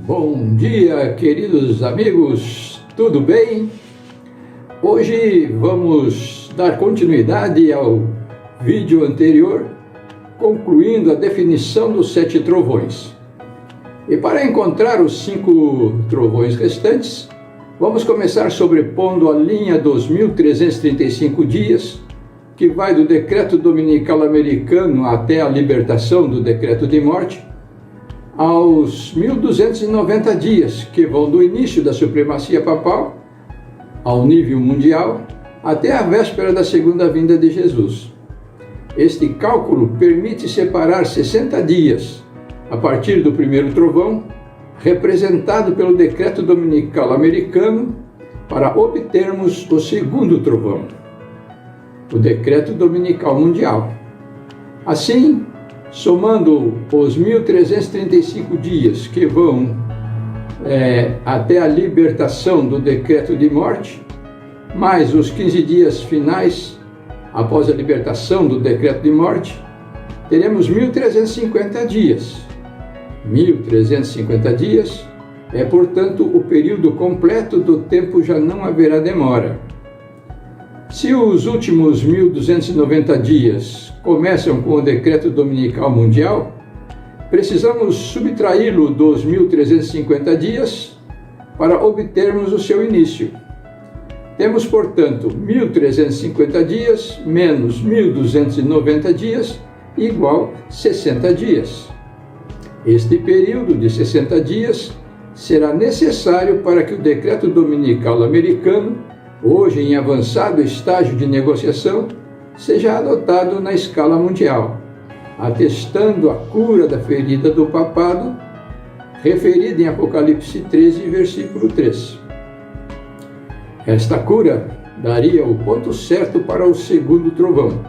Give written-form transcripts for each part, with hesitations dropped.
Bom dia, queridos amigos, tudo bem? Hoje vamos dar continuidade ao vídeo anterior, concluindo a definição dos 7 trovões. E para encontrar os 5 trovões restantes, vamos começar sobrepondo a linha dos 1335 dias, que vai do decreto dominical americano até a libertação do decreto de morte, aos 1290 dias, que vão do início da supremacia papal ao nível mundial até a véspera da segunda vinda de Jesus. Este cálculo permite separar 60 dias a partir do primeiro trovão, representado pelo decreto dominical americano, para obtermos o segundo trovão, o decreto dominical mundial. Assim, somando os 1335 dias que vão até a libertação do decreto de morte, mais os 15 dias finais após a libertação do decreto de morte, teremos 1350 dias. 1350 dias é, portanto, o período completo do tempo, já não haverá demora. Se os últimos 1290 dias começam com o decreto dominical mundial, precisamos subtraí-lo dos 1350 dias para obtermos o seu início. Temos, portanto, 1350 dias menos 1290 dias igual 60 dias. Este período de 60 dias será necessário para que o decreto dominical americano, hoje em avançado estágio de negociação, seja adotado na escala mundial, atestando a cura da ferida do papado, referida em Apocalipse 13, versículo 3. Esta cura daria o ponto certo para o segundo trovão,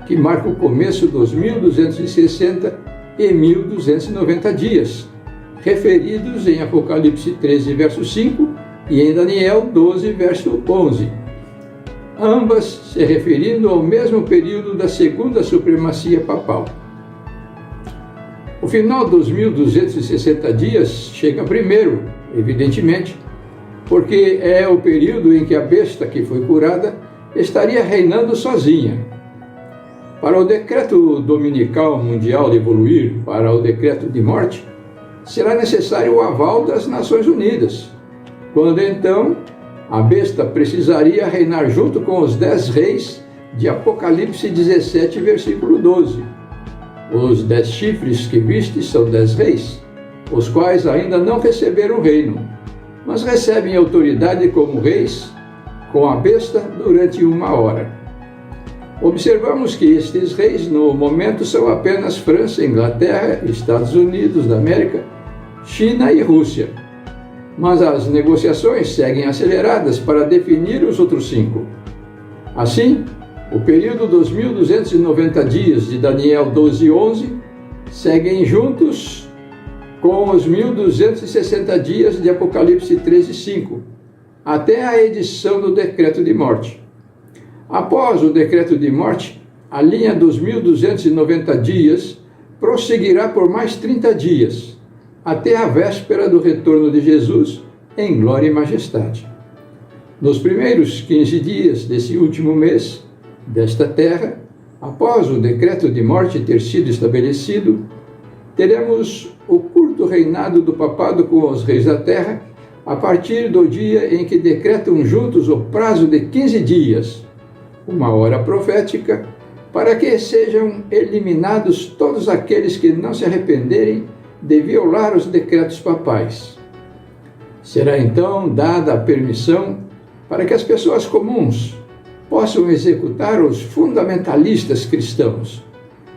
que marca o começo dos 1260 e 1290 dias, referidos em Apocalipse 13, verso 5, e em Daniel 12, verso 11, ambas se referindo ao mesmo período da segunda supremacia papal. O final dos 1260 dias chega primeiro, evidentemente, porque é o período em que a besta que foi curada estaria reinando sozinha. Para o decreto dominical mundial evoluir para o decreto de morte, será necessário o aval das Nações Unidas, quando então a besta precisaria reinar junto com os 10 reis de Apocalipse 17, versículo 12. Os 10 chifres que viste são 10 reis, os quais ainda não receberam reino, mas recebem autoridade como reis com a besta durante 1 hora. Observamos que estes reis, no momento, são apenas França, Inglaterra, Estados Unidos da América, China e Rússia. Mas as negociações seguem aceleradas para definir os outros 5. Assim, o período dos 1290 dias de Daniel 12:11 seguem juntos com os 1260 dias de Apocalipse 13:5, até a edição do decreto de morte. Após o decreto de morte, a linha dos 1290 dias prosseguirá por mais 30 dias, até a véspera do retorno de Jesus em glória e majestade. Nos primeiros 15 dias desse último mês desta terra, após o decreto de morte ter sido estabelecido, teremos o curto reinado do papado com os reis da terra, a partir do dia em que decretam juntos o prazo de 15 dias, 1 hora profética, para que sejam eliminados todos aqueles que não se arrependerem de violar os decretos papais. Será então dada a permissão para que as pessoas comuns possam executar os fundamentalistas cristãos,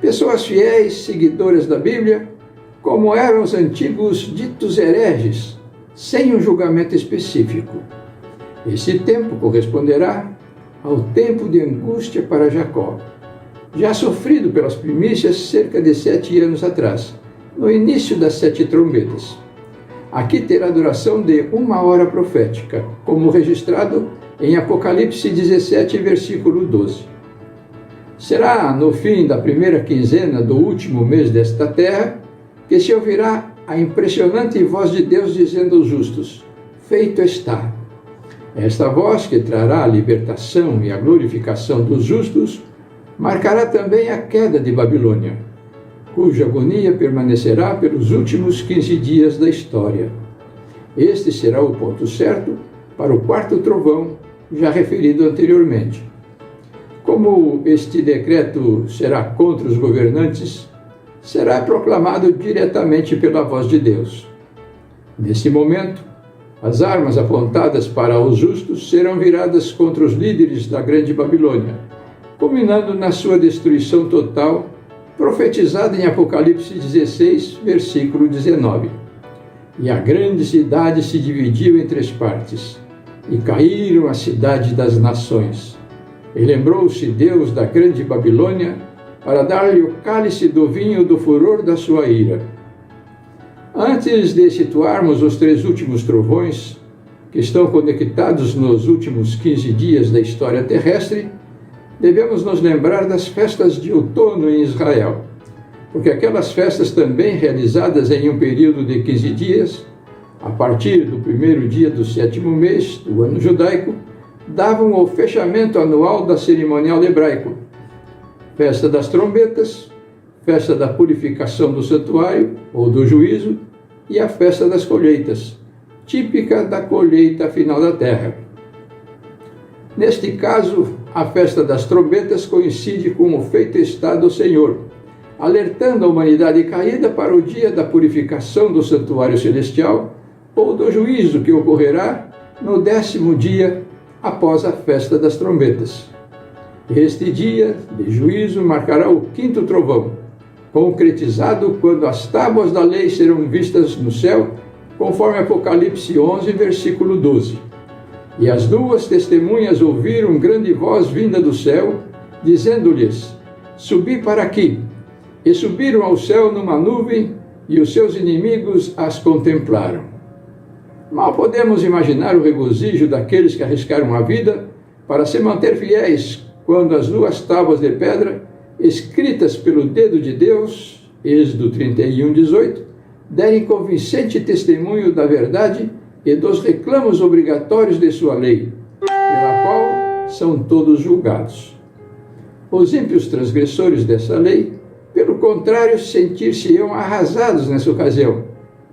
pessoas fiéis, seguidoras da Bíblia, como eram os antigos ditos hereges, sem um julgamento específico. Esse tempo corresponderá ao tempo de angústia para Jacó, já sofrido pelas primícias cerca de 7 anos atrás, no início das 7 trombetas. Aqui terá duração de 1 hora profética, como registrado em Apocalipse 17, versículo 12. Será no fim da primeira quinzena do último mês desta terra que se ouvirá a impressionante voz de Deus dizendo aos justos: feito está. Esta voz, que trará a libertação e a glorificação dos justos, marcará também a queda de Babilônia, cuja agonia permanecerá pelos últimos 15 dias da história. Este será o ponto certo para o quarto trovão, já referido anteriormente. Como este decreto será contra os governantes, será proclamado diretamente pela voz de Deus. Nesse momento, as armas apontadas para os justos serão viradas contra os líderes da grande Babilônia, culminando na sua destruição total, profetizada em Apocalipse 16, versículo 19. E a grande cidade se dividiu em 3 partes, e caíram as cidades das nações. E lembrou-se Deus da grande Babilônia, para dar-lhe o cálice do vinho do furor da sua ira. Antes de situarmos os 3 últimos trovões, que estão conectados nos últimos 15 dias da história terrestre, devemos nos lembrar das festas de outono em Israel, porque aquelas festas, também realizadas em um período de 15 dias, a partir do 1º dia do 7º mês do ano judaico, davam o fechamento anual da cerimonial hebraico, festa das trombetas, festa da purificação do santuário ou do juízo e a festa das colheitas, típica da colheita final da terra. Neste caso, a festa das trombetas coincide com o feito está do Senhor, alertando a humanidade caída para o dia da purificação do santuário celestial ou do juízo que ocorrerá no 10º dia após a festa das trombetas. Este dia de juízo marcará o 5º trovão, concretizado quando as tábuas da lei serão vistas no céu, conforme Apocalipse 11, versículo 12. E as 2 testemunhas ouviram grande voz vinda do céu, dizendo-lhes: subi para aqui. E subiram ao céu numa nuvem, e os seus inimigos as contemplaram. Mal podemos imaginar o regozijo daqueles que arriscaram a vida para se manter fiéis quando as 2 tábuas de pedra, escritas pelo dedo de Deus, Êxodo 31, 18, derem convincente testemunho da verdade e dos reclamos obrigatórios de sua lei, pela qual são todos julgados. Os ímpios transgressores dessa lei, pelo contrário, sentir-se-ão arrasados nessa ocasião,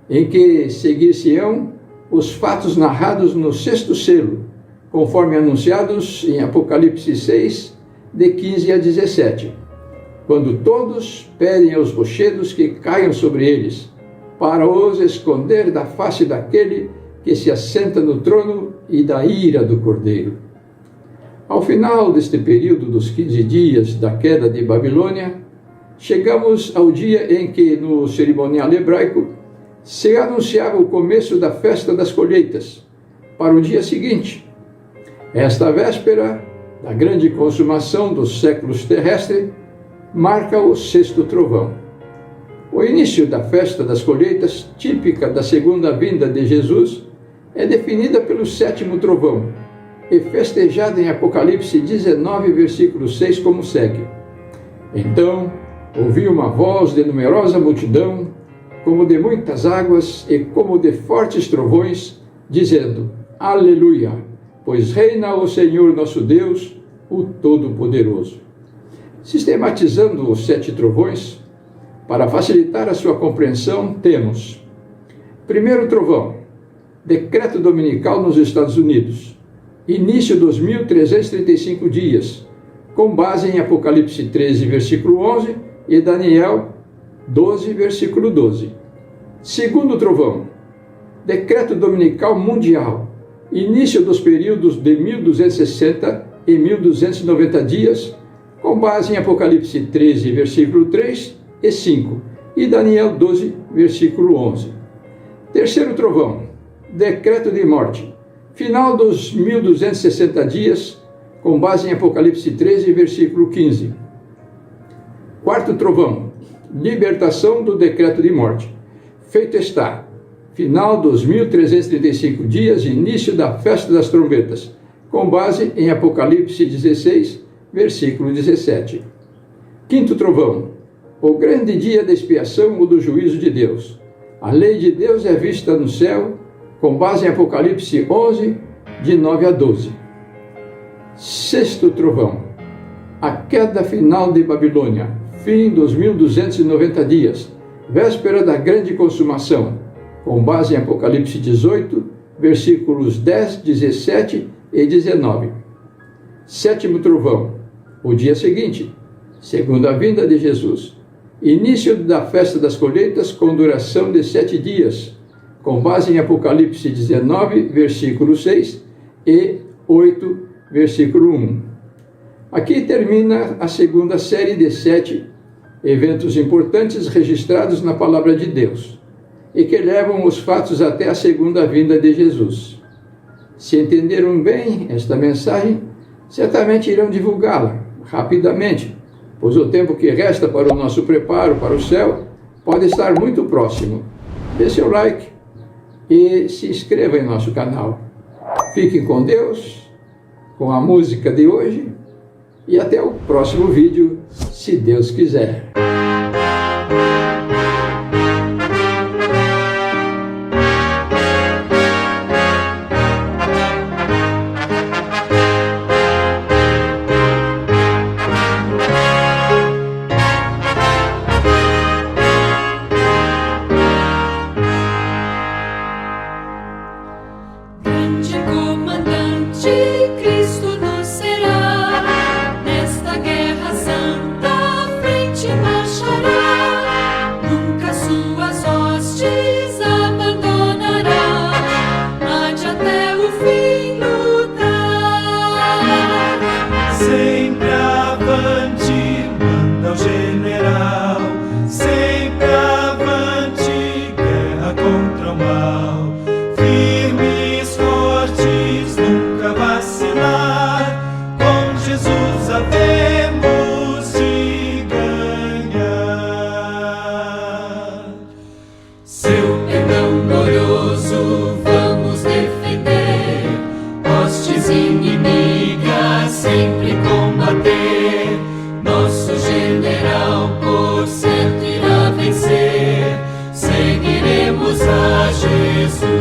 em que seguir-se-ão os fatos narrados no 6º selo, conforme anunciados em Apocalipse 6, de 15 a 17, quando todos pedem aos rochedos que caiam sobre eles, para os esconder da face daquele que se assenta no trono e da ira do Cordeiro. Ao final deste período dos 15 dias da queda de Babilônia, chegamos ao dia em que, no cerimonial hebraico, se anunciava o começo da festa das colheitas, para o dia seguinte. Esta véspera da grande consumação dos séculos terrestres marca o 6º trovão. O início da festa das colheitas, típica da segunda vinda de Jesus, é definida pelo 7º trovão e festejada em Apocalipse 19, versículo 6, como segue: Então ouvi uma voz de numerosa multidão, como de muitas águas e como de fortes trovões, dizendo: Aleluia, pois reina o Senhor nosso Deus, o Todo-Poderoso. Sistematizando os 7 trovões, para facilitar a sua compreensão, temos: primeiro trovão, decreto dominical nos Estados Unidos, início dos 1335 dias, com base em Apocalipse 13, versículo 11 e Daniel 12, versículo 12. Segundo trovão, decreto dominical mundial, início dos períodos de 1260 e 1290 dias, com base em Apocalipse 13, versículo 3 e 5, e Daniel 12, versículo 11. Terceiro trovão, decreto de morte, final dos 1260 dias, com base em Apocalipse 13, versículo 15. Quarto trovão, libertação do decreto de morte, feito está, final dos 1335 dias, início da festa das trombetas, com base em Apocalipse 16, versículo 17. Quinto trovão, o grande dia da expiação ou do juízo de Deus, A lei de Deus é vista no céu, com base em Apocalipse 11, de 9 a 12. Sexto trovão. A queda final de Babilônia, fim dos 1290 dias, véspera da grande consumação, com base em Apocalipse 18, versículos 10, 17 e 19. Sétimo trovão. O dia seguinte, segunda vinda de Jesus. Início da festa das colheitas com duração de 7 dias, com base em Apocalipse 19, versículo 6 e 8, versículo 1. Aqui termina a segunda série de 7 eventos importantes registrados na Palavra de Deus e que levam os fatos até a segunda vinda de Jesus. Se entenderam bem esta mensagem, certamente irão divulgá-la rapidamente, pois o tempo que resta para o nosso preparo para o céu pode estar muito próximo. Dê seu like e se inscreva em nosso canal. Fiquem com Deus, com a música de hoje, e até o próximo vídeo, se Deus quiser. Grande comandante, Cristo nos será, nesta guerra santa à frente marchará, nunca suas hostes abandonará, há de até o fim lutar. Sempre avante, manda o general, sempre avante, guerra contra o mal. Firmes, fortes, nunca vacilar, com Jesus havemos de ganhar. Seu perdão glorioso vamos defender, hostes inimigas sempre combater. Nosso general por certo irá vencer, seguiremos a Jesus.